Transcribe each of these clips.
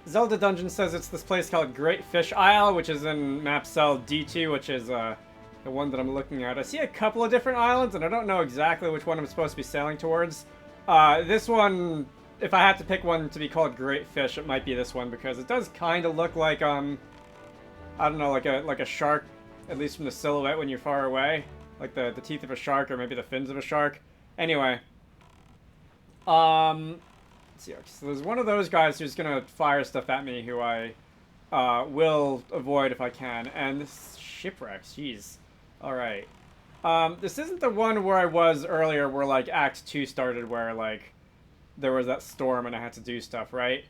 Zelda Dungeon says it's this place called Great Fish Isle, which is in map cell D2, which is the one that I'm looking at. I see a couple of different islands, and I don't know exactly which one I'm supposed to be sailing towards. This one, if I had to pick one to be called Great Fish, it might be this one, because it does kind of look like, I don't know, like a shark, at least from the silhouette when you're far away. Like the teeth of a shark, or maybe the fins of a shark. Anyway. Let's see. So there's one of those guys who's gonna fire stuff at me, who I will avoid if I can. And this shipwreck, jeez. Alright. This isn't the one where I was earlier, where, like, Act 2 started, where, like, there was that storm and I had to do stuff, right?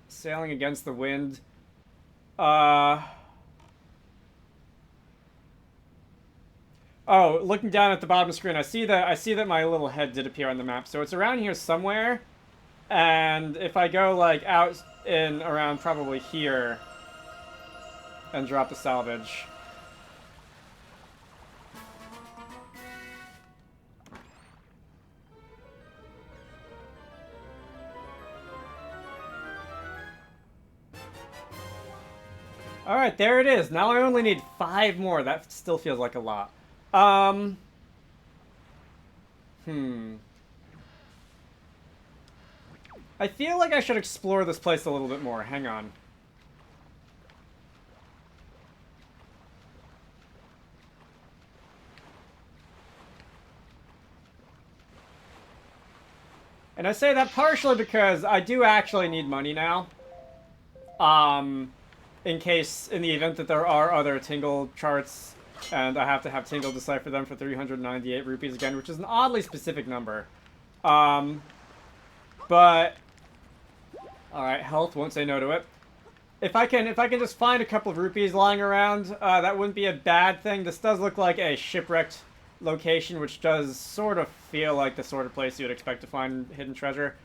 Sailing against the wind. Oh, looking down at the bottom screen, I see that my little head did appear on the map. So it's around here somewhere. And if I go, like, out in around probably here and drop the salvage. Alright, there it is. Now I only need 5 more. That still feels like a lot. I feel like I should explore this place a little bit more. Hang on. And I say that partially because I do actually need money now. In the event that there are other Tingle charts, and I have to have Tingle decipher them for 398 rupees again, which is an oddly specific number. But alright, health, won't say no to it. If I can just find a couple of rupees lying around, that wouldn't be a bad thing. This does look like a shipwrecked location, which does sort of feel like the sort of place you would expect to find hidden treasure.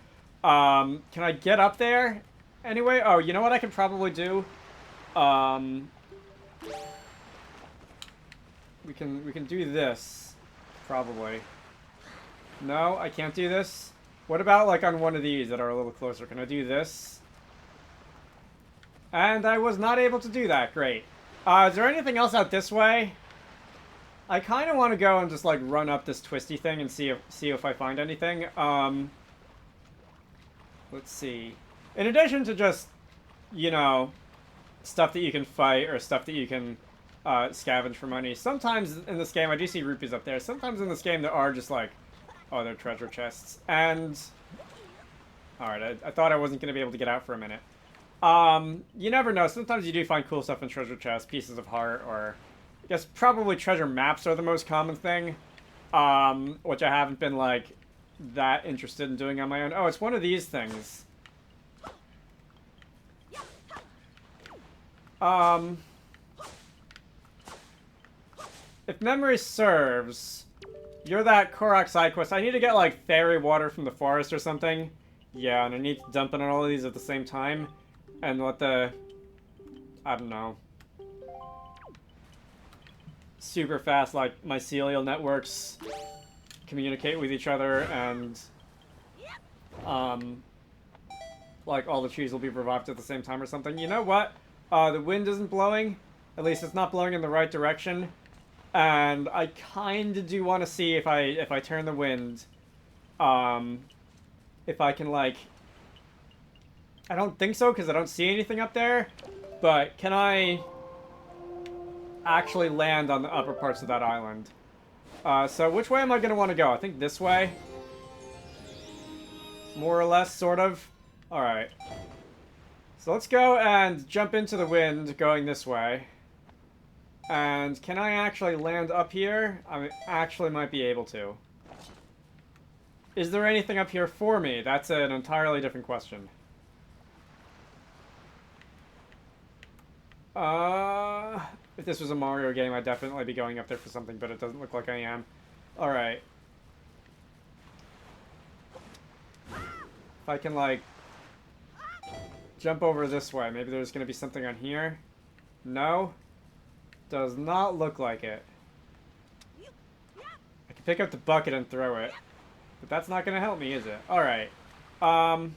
Can I get up there? Anyway, oh, you know what I can probably do? We can do this, probably. No, I can't do this. What about, like, on one of these that are a little closer? Can I do this? And I was not able to do that. Great. Is there anything else out this way? I kind of want to go and just, like, run up this twisty thing and see if I find anything. Let's see. In addition to just, you know, stuff that you can fight or stuff that you can scavenge for money. Sometimes in this game, I do see rupees up there. Sometimes in this game, there are just, like, other treasure chests. And alright, I thought I wasn't going to be able to get out for a minute. You never know. Sometimes you do find cool stuff in treasure chests, pieces of heart, or I guess probably treasure maps are the most common thing, which I haven't been, like, that interested in doing on my own. Oh, it's one of these things. If memory serves, you're that Korok side quest. I need to get, like, fairy water from the forest or something. Yeah, and I need to dump it on all of these at the same time. And let the, I don't know, super fast, like, mycelial networks communicate with each other, and, like, all the trees will be revived at the same time or something. You know what? The wind isn't blowing. At least it's not blowing in the right direction. And I kind of do want to see if I turn the wind, if I can, like, I don't think so because I don't see anything up there, but can I actually land on the upper parts of that island? So which way am I going to want to go? I think this way. More or less, sort of. Alright. So let's go and jump into the wind going this way. And can I actually land up here? I actually might be able to. Is there anything up here for me? That's an entirely different question. If this was a Mario game, I'd definitely be going up there for something, but it doesn't look like I am. Alright. If I can, like, jump over this way. Maybe there's going to be something on here. No? Does not look like it. I can pick up the bucket and throw it. But that's not going to help me, is it? Alright. I'll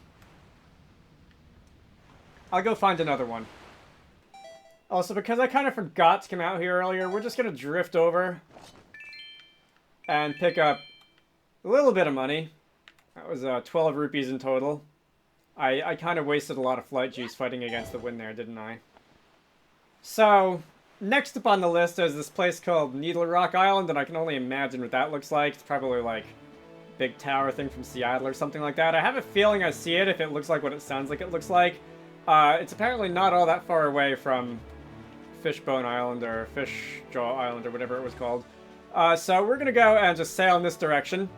go find another one. Also, because I kind of forgot to come out here earlier, we're just going to drift over and pick up a little bit of money. That was 12 rupees in total. I kind of wasted a lot of flight juice fighting against the wind there, didn't I? So, next up on the list is this place called Needle Rock Island, and I can only imagine what that looks like. It's probably like a big tower thing from Seattle or something like that. I have a feeling I see it if it looks like what it sounds like it looks like. It's apparently not all that far away from Fishbone Island or Fish Jaw Island or whatever it was called. So we're going to go and just sail in this direction.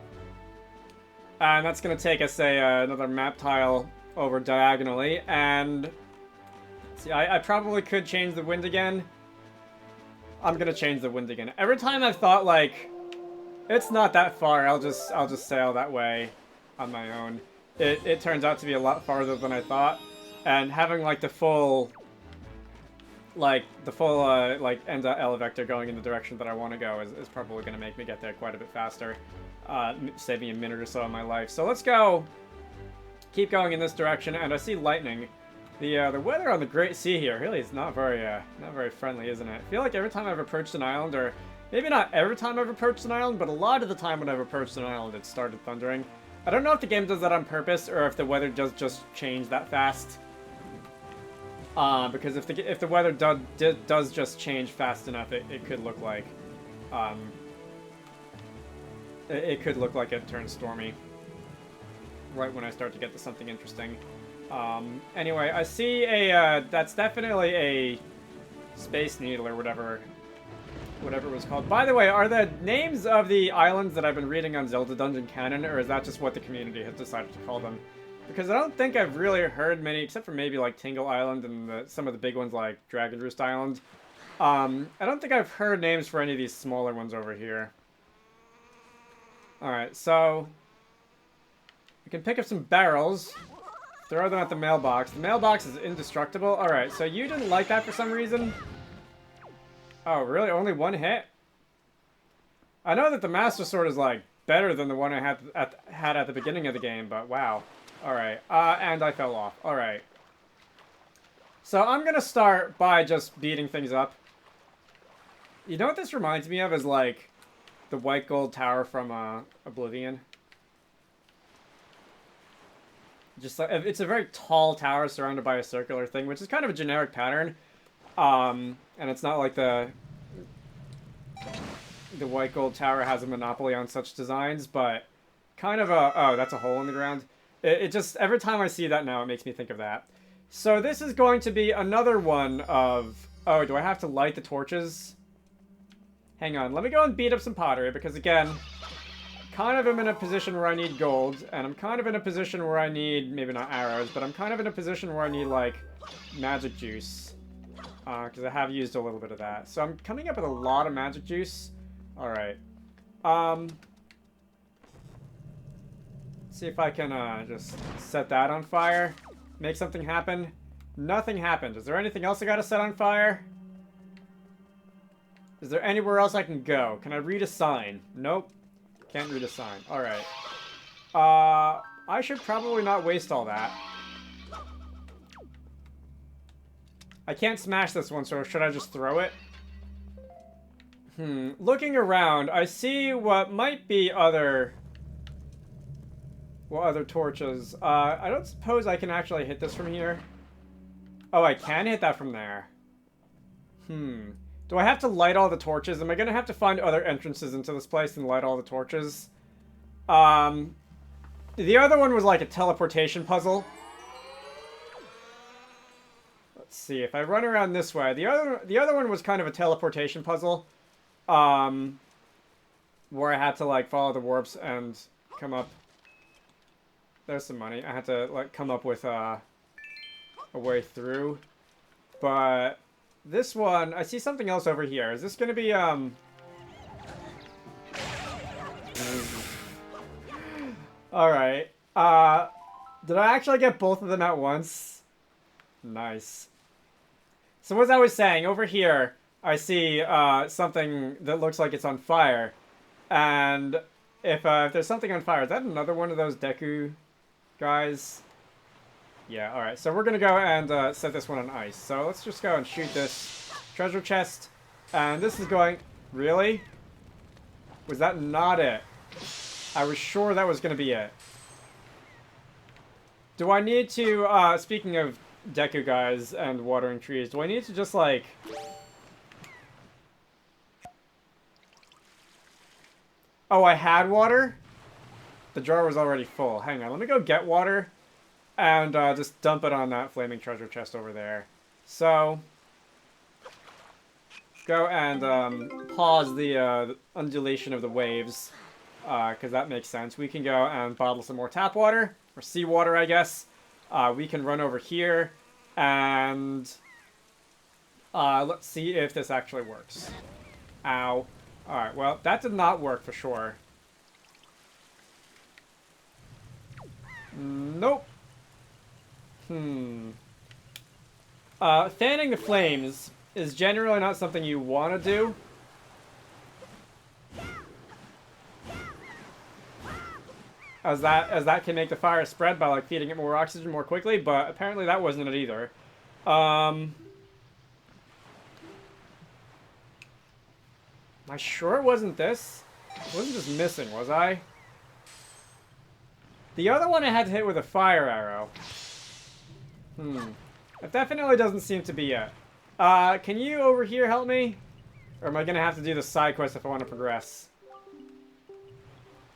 And that's going to take us another map tile over diagonally. And see, I probably could change the wind again. I'm going to change the wind again. Every time I've thought, like, it's not that far, I'll just sail that way on my own. It turns out to be a lot farther than I thought. And having, like, the full end elevector going in the direction that I want to go is probably going to make me get there quite a bit faster. Save me a minute or so of my life. So let's go. Keep going in this direction, and I see lightning. The weather on the Great Sea here really is not very friendly, isn't it? I feel like every time I've approached an island, or maybe not every time I've approached an island, but a lot of the time when I've approached an island, it started thundering. I don't know if the game does that on purpose, or if the weather does just change that fast. Because if the weather does just change fast enough, it could look like it turns stormy right when I start to get to something interesting. Anyway, I see that's definitely a Space Needle or whatever it was called. By the way, are the names of the islands that I've been reading on Zelda Dungeon canon, or is that just what the community has decided to call them? Because I don't think I've really heard many, except for maybe like Tingle Island and some of the big ones like Dragon Roost Island. I don't think I've heard names for any of these smaller ones over here. Alright, so we can pick up some barrels, throw them at the mailbox. The mailbox is indestructible. Alright, so you didn't like that for some reason? Oh, really? Only one hit? I know that the Master Sword is like better than the one I had at the beginning of the game, but wow. Alright, and I fell off. Alright. So I'm gonna start by just beating things up. You know what this reminds me of is like the white gold tower from Oblivion. Just like, it's a very tall tower surrounded by a circular thing, which is kind of a generic pattern. And it's not like the white gold tower has a monopoly on such designs, but kind of a... Oh, that's a hole in the ground. It just, every time I see that now, it makes me think of that. So this is going to be another one of... Oh, do I have to light the torches? Hang on, let me go and beat up some pottery, because again, kind of am in a position where I need gold, and I'm kind of in a position where I need, maybe not arrows, but I'm kind of in a position where I need, like, magic juice. Because I have used a little bit of that. So I'm coming up with a lot of magic juice. Alright. See if I can just set that on fire. Make something happen. Nothing happened. Is there anything else I gotta set on fire? Is there anywhere else I can go? Can I read a sign? Nope. Can't read a sign. Alright. I should probably not waste all that. I can't smash this one, so should I just throw it? Looking around, I see what might be other... Well, other torches. I don't suppose I can actually hit this from here. Oh, I can hit that from there. Do I have to light all the torches? Am I gonna have to find other entrances into this place and light all the torches? The other one was like a teleportation puzzle. Let's see, if I run around this way. The other one was kind of a teleportation puzzle. Where I had to, like, follow the warps and come up... There's some money. I had to, like, come up with a way through. But this one, I see something else over here. Is this gonna be, Alright. Did I actually get both of them at once? Nice. So as I was saying, over here, I see something that looks like it's on fire. And if there's something on fire, is that another one of those Deku guys. Yeah, alright. So we're going to go and set this one on ice. So let's just go and shoot this treasure chest. And this is going... Really? Was that not it? I was sure that was going to be it. Do I need to, speaking of Deku guys and watering trees, do I need to just, like... Oh, I had water? The jar was already full. Hang on, let me go get water and just dump it on that flaming treasure chest over there. So, go and pause the undulation of the waves, because that makes sense. We can go and bottle some more tap water, or seawater, I guess. We can run over here, and let's see if this actually works. Ow. Alright, well, that did not work for sure. Nope. Fanning the flames is generally not something you want to do. As that can make the fire spread by, like, feeding it more oxygen more quickly, but apparently that wasn't it either. Am I sure it wasn't this? I wasn't just missing, was I? The other one I had to hit with a fire arrow. It definitely doesn't seem to be it. Can you over here help me? Or am I gonna have to do the side quest if I want to progress?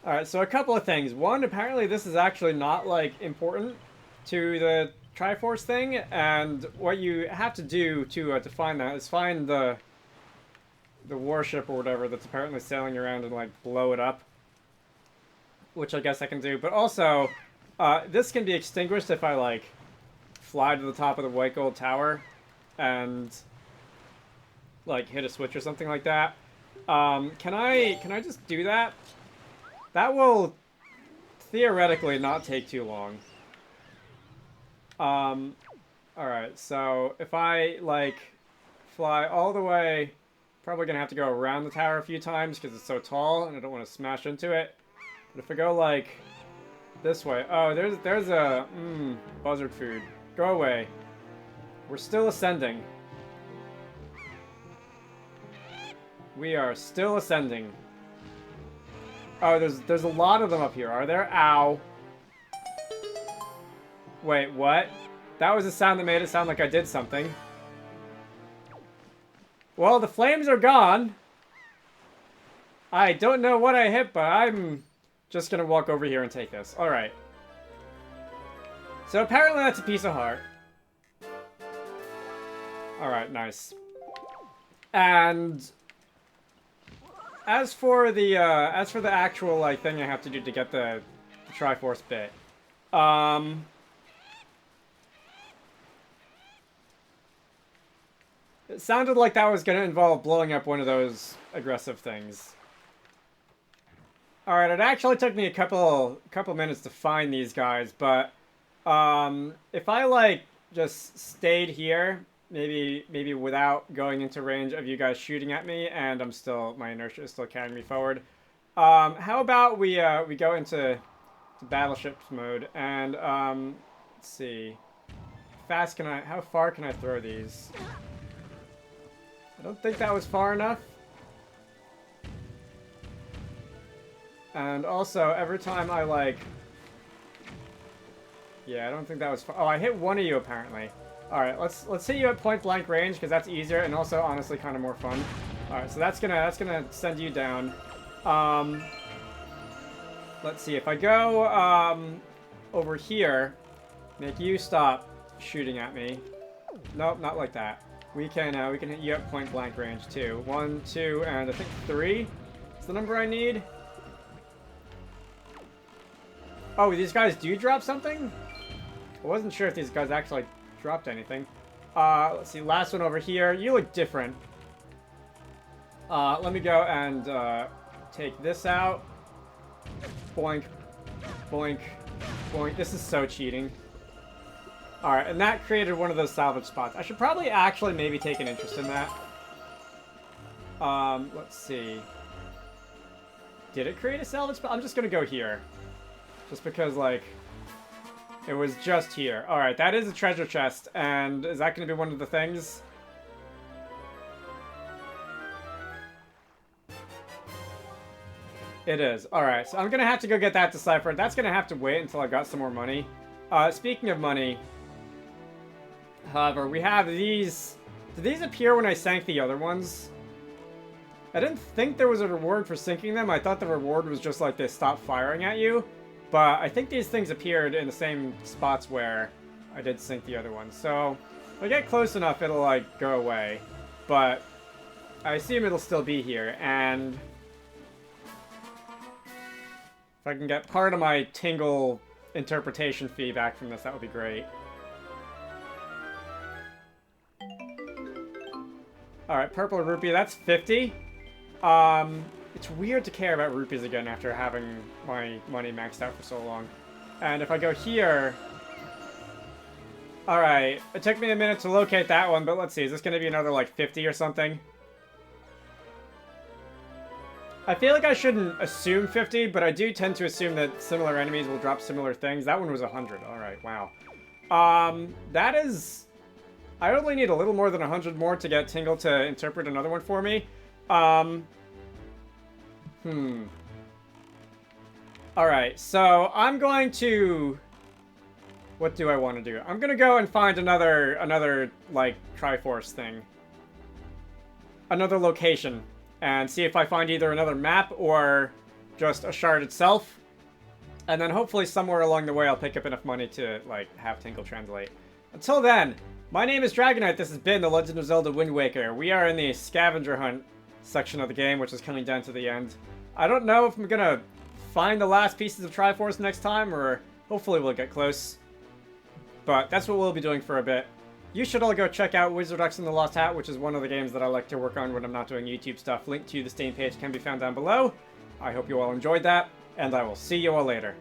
Alright, so a couple of things. One, apparently this is actually not, like, important to the Triforce thing, and what you have to do to find that is find the warship or whatever that's apparently sailing around and, like, blow it up. Which I guess I can do. But also, this can be extinguished if I, like, fly to the top of the white gold tower and, like, hit a switch or something like that. Can I just do that? That will theoretically not take too long. Alright, so if I, like, fly all the way, probably gonna have to go around the tower a few times because it's so tall and I don't want to smash into it. But if I go, like, this way... Oh, there's a... buzzard food. Go away. We're still ascending. We are still ascending. Oh, there's a lot of them up here, are there? Ow. Wait, what? That was a sound that made it sound like I did something. Well, the flames are gone. I don't know what I hit, but I'm just gonna walk over here and take this. Alright. So apparently that's a piece of heart. Alright, nice. And as for the actual, like, thing I have to do to get the Triforce bit, it sounded like that was gonna involve blowing up one of those aggressive things. Alright, it actually took me a couple minutes to find these guys, but if I, like, just stayed here, maybe without going into range of you guys shooting at me, and my inertia is still carrying me forward. How about we go into battleship mode, and let's see, how far can I throw these? I don't think that was far enough. And also, every time I, like... Yeah, I don't think that was far. Oh, I hit one of you, apparently. Alright, let's hit you at point-blank range, because that's easier, and also, honestly, kind of more fun. Alright, so that's gonna send you down. Let's see, if I go, over here, make you stop shooting at me. Nope, not like that. We can hit you at point-blank range, too. 1, 2, and I think 3 is the number I need. Oh, these guys do drop something? I wasn't sure if these guys actually dropped anything. Let's see, last one over here. You look different. Let me go and take this out. Boink. Boink. Boink. This is so cheating. Alright, and that created one of those salvage spots. I should probably actually maybe take an interest in that. Let's see. Did it create a salvage spot? I'm just gonna go here. Just because, like, It was just here. Alright, that is a treasure chest, and is that going to be one of the things? It is. Alright, so I'm going to have to go get that deciphered. That's going to have to wait until I got some more money. Speaking of money, however, we have these. Did these appear when I sank the other ones? I didn't think there was a reward for sinking them. I thought the reward was just like they stopped firing at you. But I think these things appeared in the same spots where I did sink the other ones. So if I get close enough, it'll like go away. But I assume it'll still be here. And if I can get part of my Tingle interpretation fee back from this, that would be great. Alright, purple rupee, that's 50. It's weird to care about rupees again after having my money maxed out for so long. And if I go here... Alright, it took me a minute to locate that one, but let's see, is this going to be another, like, 50 or something? I feel like I shouldn't assume 50, but I do tend to assume that similar enemies will drop similar things. That one was 100, alright, wow. That is... I only need a little more than 100 more to get Tingle to interpret another one for me. Alright, so I'm going to... What do I want to do? I'm gonna go and find another like, Triforce thing. Another location. And see if I find either another map or just a shard itself. And then hopefully somewhere along the way I'll pick up enough money to, like, have Tingle translate. Until then, my name is Dragonite. This has been The Legend of Zelda Wind Waker. We are in the scavenger hunt section of the game, which is coming down to the end. I don't know if I'm gonna find the last pieces of Triforce next time, or hopefully we'll get close. But that's what we'll be doing for a bit. You should all go check out Wizarducks and the Lost Hat, which is one of the games that I like to work on when I'm not doing YouTube stuff. Link to the Steam page can be found down below. I hope you all enjoyed that, and I will see you all later.